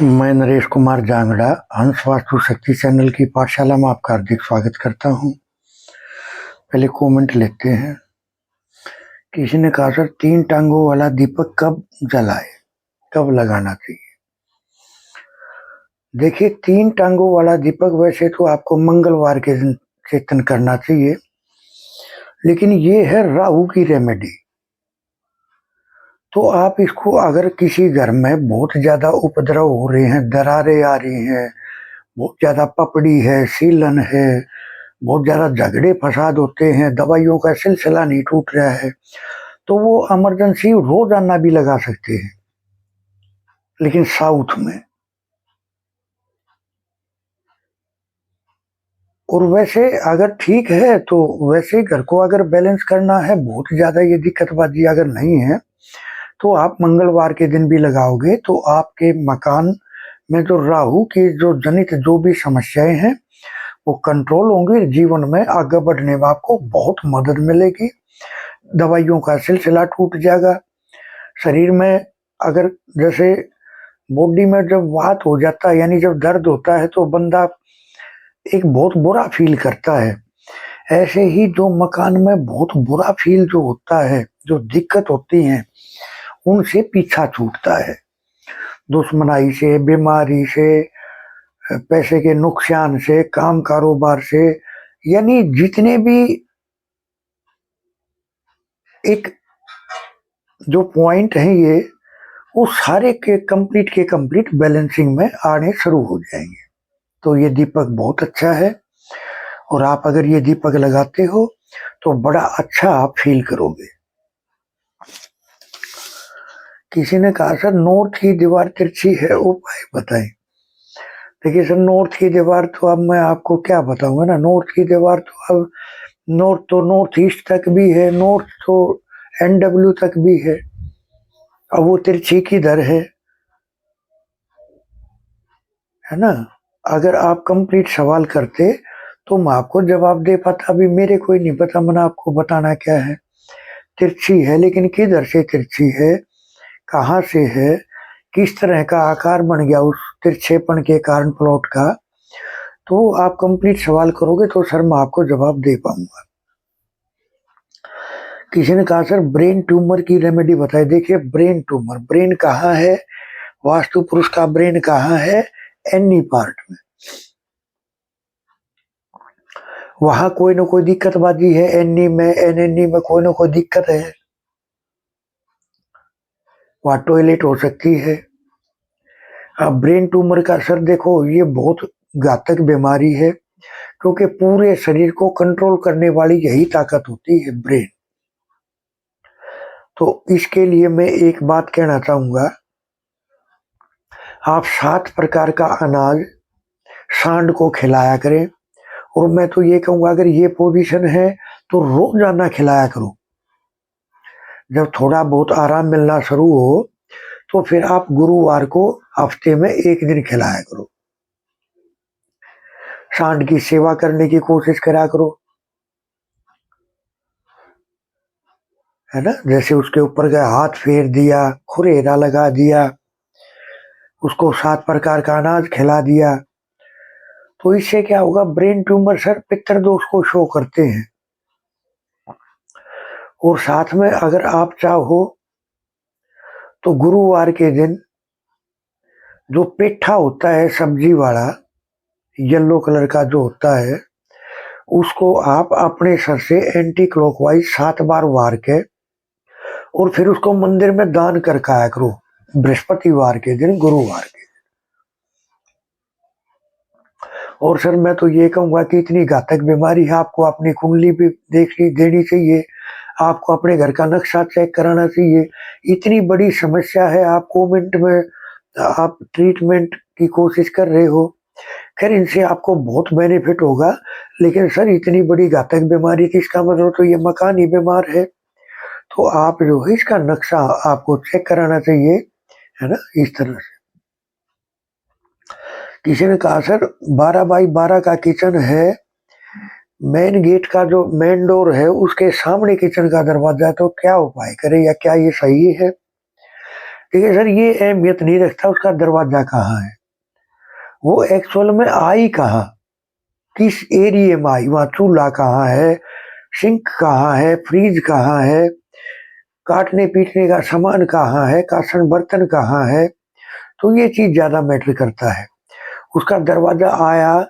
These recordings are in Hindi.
मैं नरेश कुमार जांगड़ा हंस वास्तु शक्ति चैनल की पाठशाला में आपका हार्दिक स्वागत करता हूं। पहले कमेंट लेते हैं। किसी ने कहा सर 3 टांगों वाला दीपक कब जलाए, कब लगाना चाहिए? देखिए 3 टांगों वाला दीपक वैसे तो आपको मंगलवार के दिन चेतन करना चाहिए, लेकिन ये है राहु की रेमेडी। तो आप इसको अगर किसी घर में बहुत ज्यादा उपद्रव हो रहे हैं, दरारें आ रही हैं, बहुत ज्यादा पपड़ी है, सीलन है, बहुत ज्यादा झगड़े फसाद होते हैं, दवाइयों का सिलसिला नहीं टूट रहा है, तो वो इमरजेंसी रोजाना भी लगा सकते हैं, लेकिन साउथ में। और वैसे अगर ठीक है तो वैसे घर को अगर बैलेंस करना है, बहुत ज्यादा ये दिक्कतबाजी अगर नहीं है, तो आप मंगलवार के दिन भी लगाओगे तो आपके मकान में जो राहु की जो जनित जो भी समस्याएं हैं वो कंट्रोल होंगी। जीवन में आगे बढ़ने में आपको बहुत मदद मिलेगी। दवाइयों का सिलसिला टूट जाएगा। शरीर में अगर जैसे बॉडी में जब वात हो जाता है, यानी जब दर्द होता है, तो बंदा एक बहुत बुरा फील करता है। ऐसे ही जो मकान में बहुत बुरा फील जो होता है, जो दिक्कत होती है, उनसे पीछा छूटता है। दुश्मनाई से, बीमारी से, पैसे के नुकसान से, काम कारोबार से, यानी जितने भी एक जो पॉइंट है ये, वो सारे के कंप्लीट बैलेंसिंग में आने शुरू हो जाएंगे। तो ये दीपक बहुत अच्छा है, और आप अगर ये दीपक लगाते हो तो बड़ा अच्छा आप फील करोगे। किसी ने कहा सर नॉर्थ की दीवार तिरछी है, उपाय बताएं। देखिए सर, नॉर्थ की दीवार तो अब मैं आपको क्या बताऊंगा ना। नॉर्थ की दीवार तो अब नॉर्थ ईस्ट तक भी है, नॉर्थ तो NW तक भी है। अब वो तिरछी किधर है ना। अगर आप कंप्लीट सवाल करते तो मैं आपको जवाब दे पाता। अभी मेरे को ही नहीं पता, मैंने आपको बताना क्या है। तिरछी है, लेकिन किधर से तिरछी है, कहाँ से है, किस तरह का आकार बन गया उस तिरछेपन के कारण प्लॉट का, तो आप कंप्लीट सवाल करोगे तो सर मैं आपको जवाब दे पाऊंगा। किसी ने कहा सर ब्रेन ट्यूमर की रेमेडी बताए। देखिए ब्रेन कहाँ है, वास्तु पुरुष का ब्रेन कहाँ है, एनी पार्ट में। वहां कोई ना कोई दिक्कतबाजी है, एनी में एनएनी में कोई ना कोई दिक्कत है। वहां टॉयलेट हो सकती है। अब ब्रेन ट्यूमर का सर देखो, ये बहुत घातक बीमारी है, क्योंकि पूरे शरीर को कंट्रोल करने वाली यही ताकत होती है, ब्रेन। तो इसके लिए मैं एक बात कहना चाहूंगा, आप 7 प्रकार का अनाज सांड को खिलाया करें। और मैं तो ये कहूंगा, अगर ये पोजीशन है तो रोजाना खिलाया करो। जब थोड़ा बहुत आराम मिलना शुरू हो तो फिर आप गुरुवार को हफ्ते में 1 दिन खिलाया करो। सांड की सेवा करने की कोशिश करा करो, है ना। जैसे उसके ऊपर का हाथ फेर दिया, खुरेरा लगा दिया, उसको 7 प्रकार का अनाज खिला दिया, तो इससे क्या होगा, ब्रेन ट्यूमर सर पितृदोष को शो करते हैं। और साथ में अगर आप चाहो तो गुरुवार के दिन जो पेठा होता है सब्जी वाला, येलो कलर का जो होता है, उसको आप अपने सर से एंटी क्लॉकवाइज 7 बार वार के और फिर उसको मंदिर में दान करके आया करो, बृहस्पतिवार के दिन, गुरुवार के। और सर मैं तो ये कहूंगा कि इतनी घातक बीमारी है, आपको अपनी कुंडली भी देनी चाहिए, आपको अपने घर का नक्शा चेक कराना चाहिए। इतनी बड़ी समस्या है, आप कमेंट में आप ट्रीटमेंट की कोशिश कर रहे हो। खैर इनसे आपको बहुत बेनिफिट होगा, लेकिन सर इतनी बड़ी घातक बीमारी थी, इसका मतलब तो ये मकान ही बीमार है। तो आप जो है इसका नक्शा आपको चेक कराना चाहिए, है ना, इस तरह से। किसी ने कहा सर 12 बाई 12 का किचन है, मेन गेट का जो मेन डोर है उसके सामने किचन का दरवाजा है, तो क्या उपाय करें या क्या ये सही है? देखिए सर, ये अहमियत नहीं रखता उसका दरवाजा कहाँ है, वो एक्चुअल में आई कहाँ, किस एरिया में आई, वहाँ चूल्हा कहाँ है, सिंक कहाँ है, फ्रिज कहाँ है, काटने पीटने का सामान कहाँ है, कासन बर्तन कहाँ है। तो ये चीज ज्यादा मैटर करता है। उसका दरवाजा आया,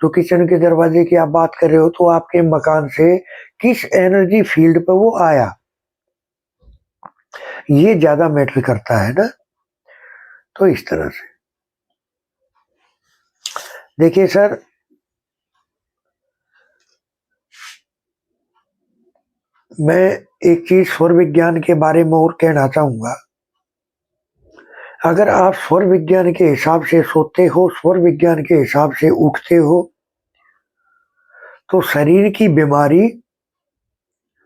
जो किचन के दरवाजे की आप बात कर रहे हो, तो आपके मकान से किस एनर्जी फील्ड पे वो आया, ये ज्यादा मैटर करता है ना। तो इस तरह से देखिए सर, मैं एक चीज स्वर विज्ञान के बारे में और कहना चाहूंगा। अगर आप स्वर विज्ञान के हिसाब से सोते हो, स्वर विज्ञान के हिसाब से उठते हो, तो शरीर की बीमारी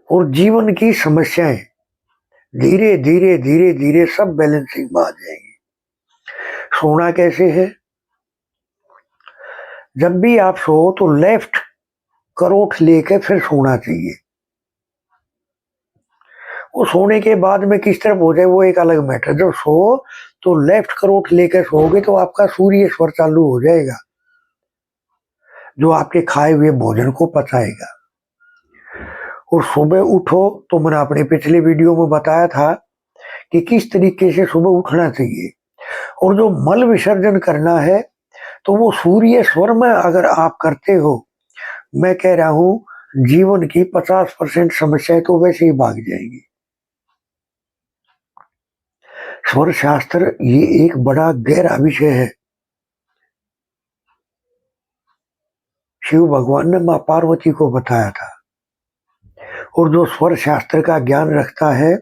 और जीवन की समस्याएं धीरे धीरे धीरे धीरे सब बैलेंसिंग में आ जाएंगी। सोना कैसे है, जब भी आप सो तो लेफ्ट करोट लेके फिर सोना चाहिए। वो सोने के बाद में किस तरफ हो जाए वो एक अलग मैटर। जब सो तो लेफ्ट करोट लेकर सोओगे तो आपका सूर्य स्वर चालू हो जाएगा, जो आपके खाए हुए भोजन को पचाएगा। और सुबह उठो तो मैंने अपने पिछले वीडियो में बताया था कि किस तरीके से सुबह उठना चाहिए। और जो मल विसर्जन करना है तो वो सूर्य स्वर में अगर आप करते हो, मैं कह रहा हूं जीवन की 50% समस्याएं तो वैसे ही भाग जाएंगी। स्वर शास्त्र ये एक बड़ा गहरा विषय है। शिव भगवान ने मां पार्वती को बताया था। और जो स्वर शास्त्र का ज्ञान रखता है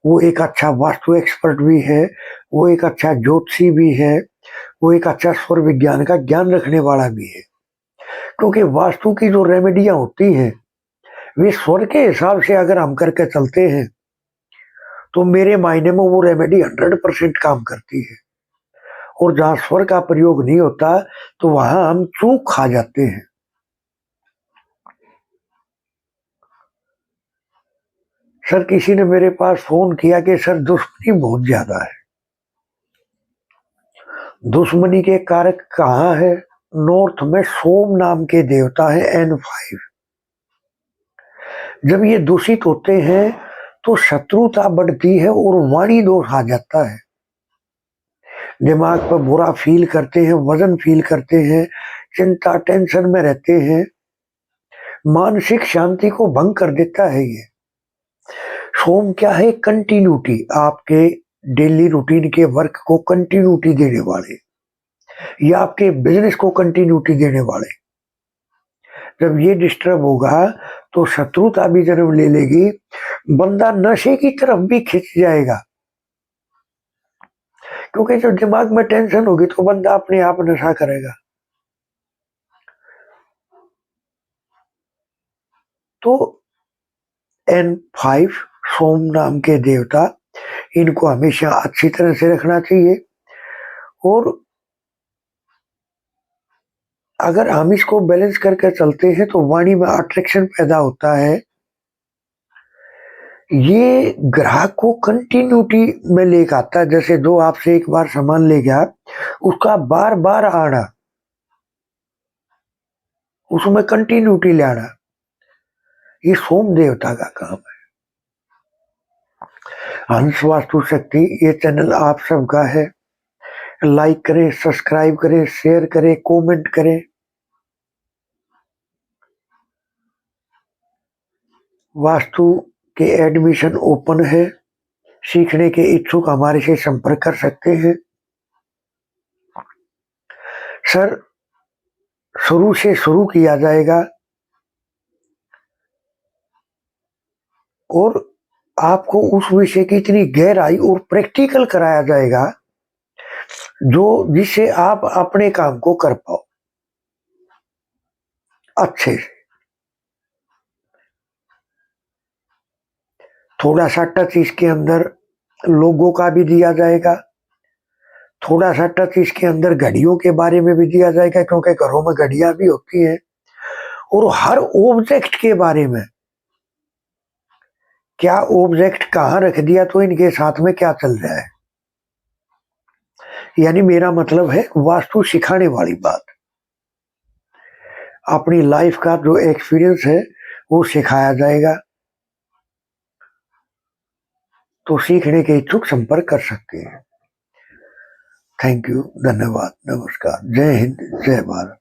वो एक अच्छा वास्तु एक्सपर्ट भी है, वो एक अच्छा ज्योतिषी भी है, वो एक अच्छा स्वर विज्ञान का ज्ञान रखने वाला भी है। क्योंकि वास्तु की जो रेमेडियां होती हैं वे स्वर के हिसाब से अगर हम करके चलते हैं तो मेरे मायने में वो रेमेडी 100% काम करती है। और जहाँ स्वर का प्रयोग नहीं होता तो वहां हम चूक खा जाते हैं। सर, किसी ने मेरे पास फोन किया कि सर दुश्मनी बहुत ज्यादा है। दुश्मनी के कारक कहाँ है? नॉर्थ में सोम नाम के देवता है N5। जब ये दूषित होते हैं तो शत्रुता बढ़ती है और वाणी दोष आ जाता है। दिमाग पर बुरा फील करते हैं, वजन फील करते हैं, चिंता टेंशन में रहते हैं, मानसिक शांति को भंग कर देता है ये। सोम क्या है? कंटिन्यूटी, आपके डेली रूटीन के वर्क को कंटिन्यूटी देने वाले या आपके बिजनेस को कंटिन्यूटी देने वाले। जब ये डिस्टर्ब होगा तो शत्रुता भी जन्म ले लेगी, बंदा नशे की तरफ भी खिंच जाएगा। क्योंकि जब दिमाग में टेंशन होगी तो बंदा अपने आप नशा करेगा। तो N5 सोम नाम के देवता, इनको हमेशा अच्छी तरह से रखना चाहिए। और अगर हम इसको बैलेंस करके चलते हैं तो वाणी में अट्रैक्शन पैदा होता है। ये ग्राहक को कंटिन्यूटी में लेकर आता है। जैसे दो आपसे एक बार सामान ले गया, उसका बार बार आना, उसमें कंटिन्यूटी लाना, ये सोम देवता का काम है। हंस वास्तु शक्ति ये चैनल आप सबका है। लाइक करें, सब्सक्राइब करें, शेयर करें, कमेंट करें। वास्तु के एडमिशन ओपन है, सीखने के इच्छुक हमारे से संपर्क कर सकते हैं। सर, शुरू से शुरू किया जाएगा और आपको उस विषय की इतनी गहराई और प्रैक्टिकल कराया जाएगा जो जिससे आप अपने काम को कर पाओ अच्छे से। थोड़ा सा टच इसके अंदर लोगों का भी दिया जाएगा, थोड़ा सा टच इसके अंदर घड़ियों के बारे में भी दिया जाएगा, क्योंकि घरों में घड़ियां भी होती हैं। और हर ऑब्जेक्ट के बारे में, क्या ऑब्जेक्ट कहाँ रख दिया तो इनके साथ में क्या चल रहा है, यानी मेरा मतलब है वास्तु सिखाने वाली बात। अपनी लाइफ का जो एक्सपीरियंस है वो सिखाया जाएगा। तो सीखने के इच्छुक संपर्क कर सकते हैं। थैंक यू, धन्यवाद, नमस्कार, जय हिंद, जय भारत।